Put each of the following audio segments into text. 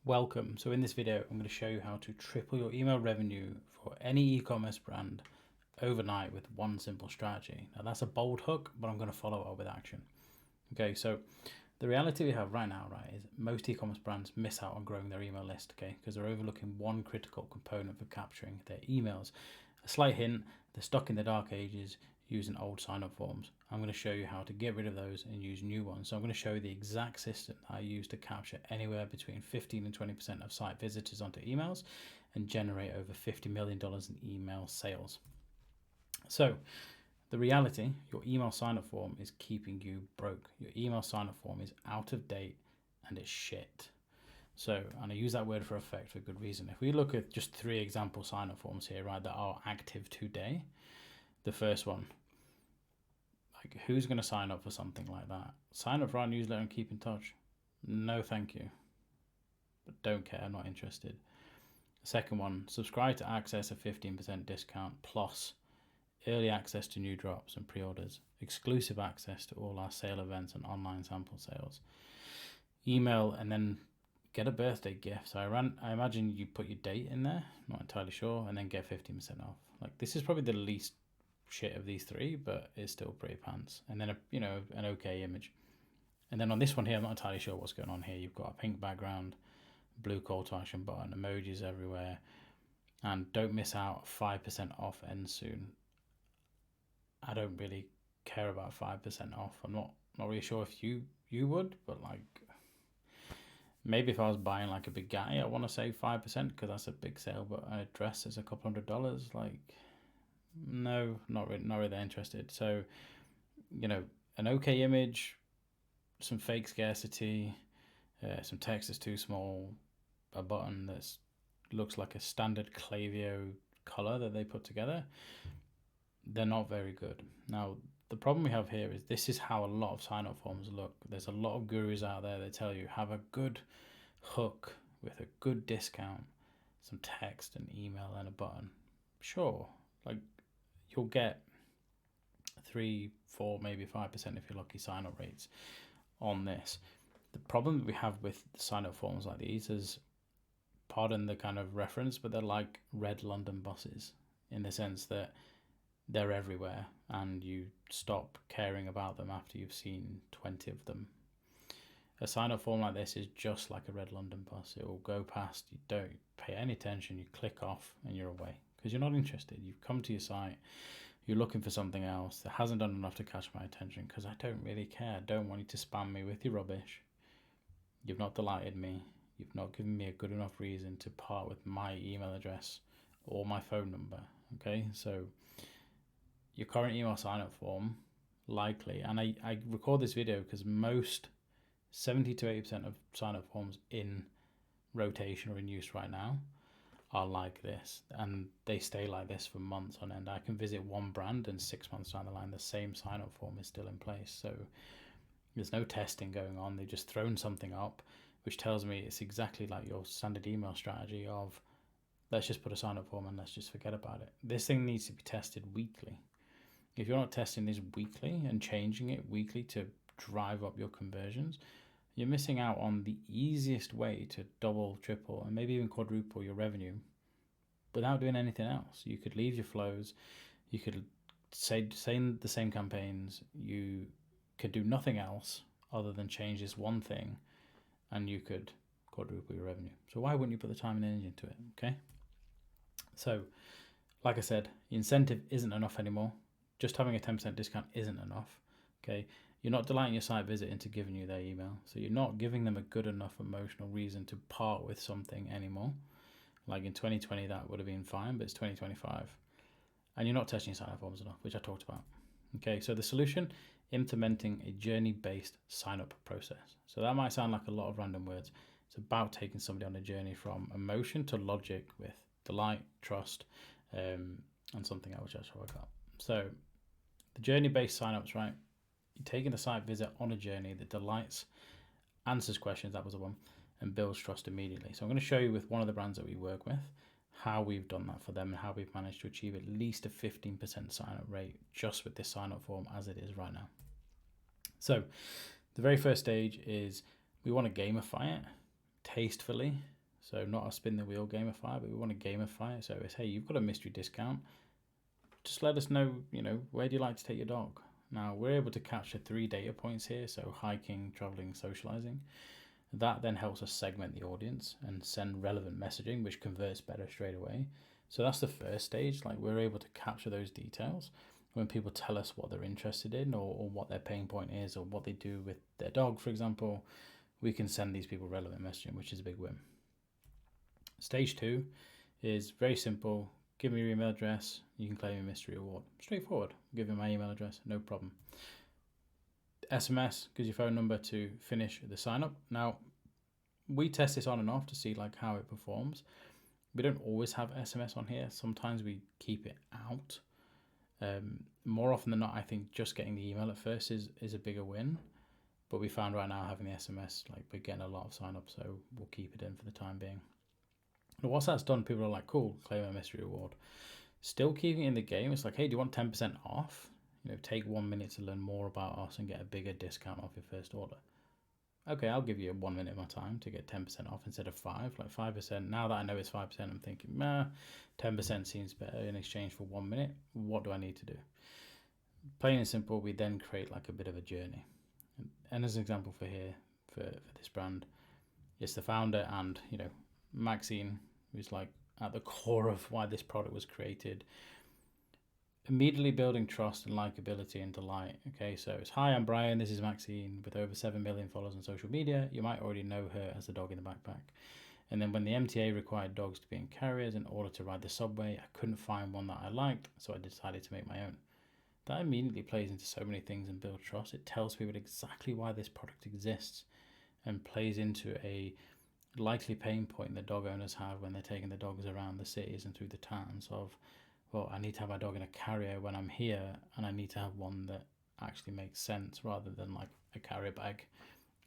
Welcome. So in this video, I'm going to show you how to triple your email revenue for any e-commerce brand overnight with one simple strategy. Now that's a bold hook, but I'm going to follow up with action. Okay, so the reality we have right now, is most e-commerce brands miss out on growing their email list, because they're overlooking one critical component for capturing their emails. A slight hint, they're stuck in the dark ages using old sign-up forms. I'm going to show you how to get rid of those and use new ones. So I'm going to show you the exact system I use to capture anywhere between 15 and 20% of site visitors onto emails and generate over $50 million in email sales. So the reality, your email sign-up form is keeping you broke. Your email sign-up form is out of date and it's shit. So, and I use that word for effect for good reason. If we look at just 3 example sign-up forms here, that are active today. The first one, like, who's going to sign up for something like that? Sign up for our newsletter and keep in touch? No, thank you. But don't care, I'm not interested. The second one, subscribe to access a 15% discount plus early access to new drops and pre-orders, exclusive access to all our sale events and online sample sales. Email and then get a birthday gift. So I imagine you put your date in there, not entirely sure, and then get 15% off. Like, this is probably the least shit of these 3, but it's still pretty pants. And then an okay image. And then on this one here, I'm not entirely sure what's going on here. You've got a pink background, blue call to action button, emojis everywhere, and don't miss out, 5% off ends soon. I don't really care about 5% off. I'm not really sure if you would, but like, maybe if I was buying like a big guy, I want to say 5% because that's a big sale, but a dress is a couple $100. Like, no, not really that interested. So, an okay image, some fake scarcity, some text is too small, a button that looks like a standard Klaviyo color that they put together, they're not very good. Now, the problem we have here is this is how a lot of sign-up forms look. There's a lot of gurus out there that tell you have a good hook with a good discount, some text, an email, and a button. Sure, like, you'll get 3, 4, maybe 5% if you're lucky sign-up rates on this. The problem that we have with sign-up forms like these is, pardon the kind of reference, but they're like red London buses in the sense that they're everywhere and you stop caring about them after you've seen 20 of them. A sign-up form like this is just like a red London bus. It will go past, you don't pay any attention, you click off and you're away because you're not interested. You've come to your site, you're looking for something else that hasn't done enough to catch my attention because I don't really care. I don't want you to spam me with your rubbish. You've not delighted me. You've not given me a good enough reason to part with my email address or my phone number. Okay, so your current email sign-up form, likely, and I record this video because most 70 to 80% of sign-up forms in rotation or in use right now are like this, and they stay like this for months on end. I can visit one brand and 6 months down the line, the same sign-up form is still in place. So there's no testing going on. They've just thrown something up, which tells me it's exactly like your standard email strategy of, let's just put a sign-up form and let's just forget about it. This thing needs to be tested weekly. If you're not testing this weekly and changing it weekly to drive up your conversions, you're missing out on the easiest way to double, triple, and maybe even quadruple your revenue without doing anything else. You could leave your flows, you could say the same campaigns, you could do nothing else other than change this one thing, and you could quadruple your revenue. So why wouldn't you put the time and energy into it? Okay. So, like I said, the incentive isn't enough anymore. Just having a 10% discount isn't enough. Okay. You're not delighting your site visit into giving you their email. So you're not giving them a good enough emotional reason to part with something anymore. Like in 2020, that would have been fine, but it's 2025. And you're not testing your sign-up forms enough, which I talked about. Okay, so the solution, implementing a journey-based sign-up process. So that might sound like a lot of random words. It's about taking somebody on a journey from emotion to logic with delight, trust, and something else which I forgot. So the journey-based sign-ups, right? You're taking the site visit on a journey that delights, answers questions, that was the one, and builds trust immediately. So I'm going to show you with one of the brands that we work with how we've done that for them and how we've managed to achieve at least a 15% sign-up rate just with this sign-up form as it is right now. So the very first stage is we want to gamify it tastefully So not a spin the wheel gamify, but we want to gamify it. So it's, hey, you've got a mystery discount. Just let us know, where do you like to take your dog? Now we're able to capture 3 data points here. So hiking, traveling, socializing. That then helps us segment the audience and send relevant messaging, which converts better straight away. So that's the first stage. Like we're able to capture those details when people tell us what they're interested in or what their pain point is or what they do with their dog, for example, we can send these people relevant messaging, which is a big win. Stage 2 is very simple. Give me your email address. You can claim a mystery award. Straightforward. Give me my email address. No problem. SMS gives your phone number to finish the sign up. Now, we test this on and off to see like how it performs. We don't always have SMS on here. Sometimes we keep it out. More often than not, I think just getting the email at first is a bigger win. But we found right now having the SMS, like we're getting a lot of sign up, so we'll keep it in for the time being. But once that's done, people are like, cool, claim a mystery award. Still keeping it in the game. It's like, hey, do you want 10% off? Take 1 minute to learn more about us and get a bigger discount off your first order. Okay, I'll give you 1 minute of my time to get 10% off instead of 5, like 5%. Now that I know it's 5%, I'm thinking, 10% seems better in exchange for 1 minute. What do I need to do? Plain and simple, we then create like a bit of a journey. And as an example for here, for this brand, it's the founder and, Maxine, who's like at the core of why this product was created. Immediately building trust and likability and delight. Okay, so it's, hi, I'm Brian, this is Maxine with over 7 million followers on social media. You might already know her as the dog in the backpack. And then when the MTA required dogs to be in carriers in order to ride the subway, I couldn't find one that I liked, so I decided to make my own. That immediately plays into so many things and builds trust. It tells people exactly why this product exists and plays into a likely pain point that dog owners have when they're taking the dogs around the cities and through the towns of, well, I need to have my dog in a carrier when I'm here, and I need to have one that actually makes sense rather than like a carrier bag,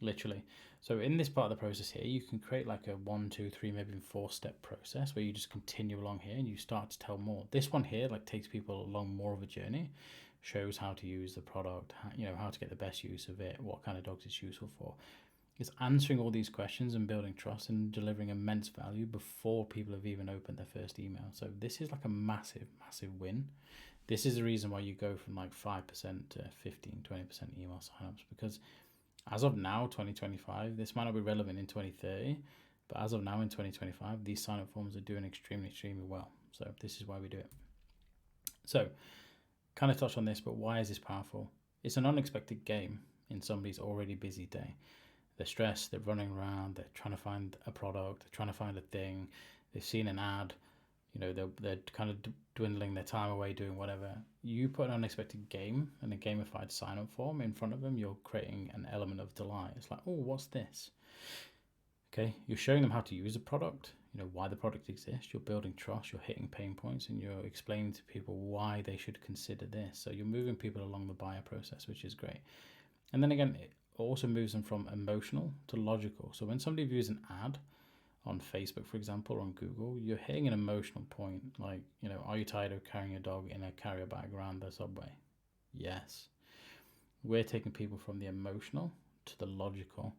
literally. So in this part of the process here, you can create like a 1, 2, 3, maybe 4-step process where you just continue along here and you start to tell more. This one here like takes people along more of a journey, shows how to use the product, how to get the best use of it, what kind of dogs it's useful for. It's answering all these questions and building trust and delivering immense value before people have even opened their first email. So this is like a massive, massive win. This is the reason why you go from like 5% to 15, 20% email signups, because as of now, 2025, this might not be relevant in 2030, but as of now in 2025, these sign-up forms are doing extremely, extremely well. So this is why we do it. So kind of touched on this, but why is this powerful? It's an unexpected game in somebody's already busy day. They're stressed, they're running around, they're trying to find a product, they're trying to find a thing, they've seen an ad, they're kind of dwindling their time away doing whatever. You put an unexpected game and a gamified sign-up form in front of them, you're creating an element of delight. It's like, oh, what's this? Okay, you're showing them how to use a product, why the product exists, you're building trust, you're hitting pain points, and you're explaining to people why they should consider this. So you're moving people along the buyer process, which is great. And then again, it also moves them from emotional to logical. So when somebody views an ad on Facebook, for example, or on Google, you're hitting an emotional point. Like, are you tired of carrying a dog in a carrier bag around the subway? Yes. We're taking people from the emotional to the logical,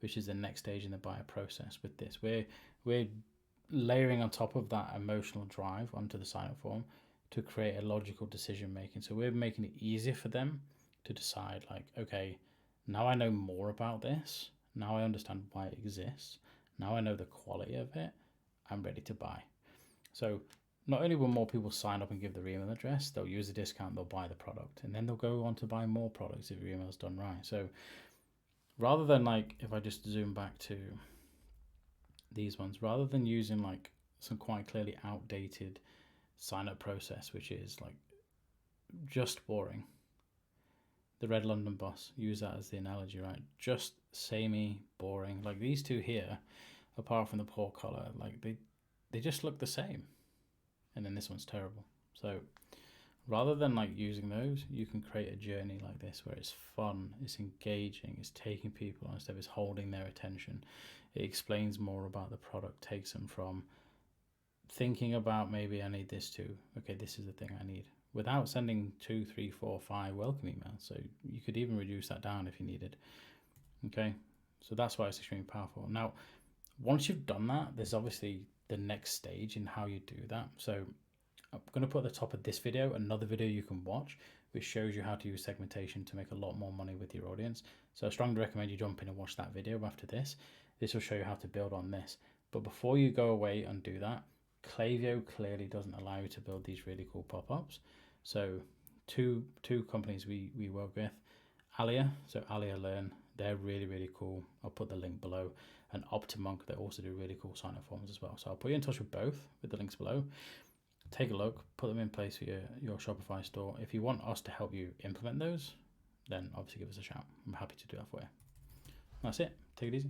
which is the next stage in the buyer process with this. We're layering on top of that emotional drive onto the sign-up form to create a logical decision making. So we're making it easier for them to decide, like, okay, now I know more about this. Now I understand why it exists. Now I know the quality of it. I'm ready to buy. So not only will more people sign up and give their email address, they'll use the discount, they'll buy the product, and then they'll go on to buy more products if your email's done right. So rather than like, if I just zoom back to these ones, rather than using like some quite clearly outdated sign up process, which is like just boring. The Red London Bus, use that as the analogy, right? Just samey, boring. Like these two here, apart from the poor color, like they just look the same. And then this one's terrible. So rather than like using those, you can create a journey like this where it's fun, it's engaging, it's taking people on a step, it's holding their attention. It explains more about the product, takes them from thinking about maybe I need this to, okay, this is the thing I need, without sending 2, 3, 4, 5 welcome emails. So you could even reduce that down if you needed. Okay, so that's why it's extremely powerful. Now, Once you've done that, there's obviously the next stage in how you do that. So I'm going to put at the top of this video another video you can watch which shows you how to use segmentation to make a lot more money with your audience. So I strongly recommend you jump in and watch that video after this. This will show you how to build on this. But before you go away and do that, Klaviyo clearly doesn't allow you to build these really cool pop-ups. So two companies we work with, Alia, so Alia Learn, they're really cool. I'll put the link below. And Optimonk, they also do really cool sign-up forms as well. So I'll put you in touch with both with the links below. Take a look, put them in place for your Shopify store. If you want us to help you implement those, then obviously give us a shout. I'm happy to do that for you. That's it. Take it easy.